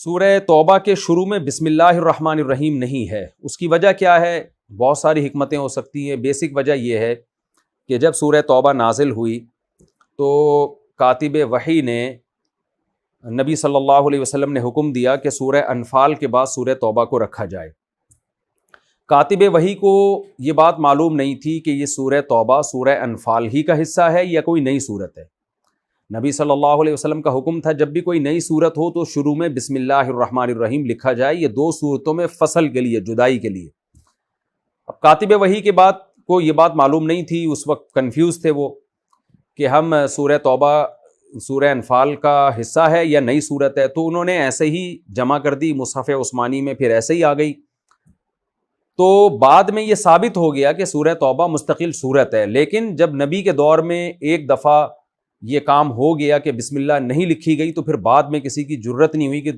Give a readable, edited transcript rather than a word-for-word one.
سورہ توبہ کے شروع میں بسم اللہ الرحمن الرحیم نہیں ہے. اس کی وجہ کیا ہے؟ بہت ساری حکمتیں ہو سکتی ہیں. بیسک وجہ یہ ہے کہ جب سورہ توبہ نازل ہوئی تو کاتب وحی نے نبی صلی اللہ علیہ وسلم نے حکم دیا کہ سورہ انفال کے بعد سورہ توبہ کو رکھا جائے. کاتب وحی کو یہ بات معلوم نہیں تھی کہ یہ سورہ توبہ سورہ انفال ہی کا حصہ ہے یا کوئی نئی صورت ہے. نبی صلی اللہ علیہ وسلم کا حکم تھا جب بھی کوئی نئی صورت ہو تو شروع میں بسم اللہ الرحمن الرحیم لکھا جائے. یہ دو صورتوں میں فصل کے لیے، جدائی کے لیے. اب کاتب وحی کے بعد کو یہ بات معلوم نہیں تھی، اس وقت کنفیوز تھے وہ کہ ہم سورہ توبہ سورہ انفال کا حصہ ہے یا نئی صورت ہے. تو انہوں نے ایسے ہی جمع کر دی مصحف عثمانی میں، پھر ایسے ہی آ گئی. تو بعد میں یہ ثابت ہو گیا کہ سورہ توبہ مستقل صورت ہے. لیکن جب نبی کے دور میں ایک دفعہ یہ کام ہو گیا کہ بسم اللہ نہیں لکھی گئی تو پھر بعد میں کسی کی جرت نہیں ہوئی کہ اس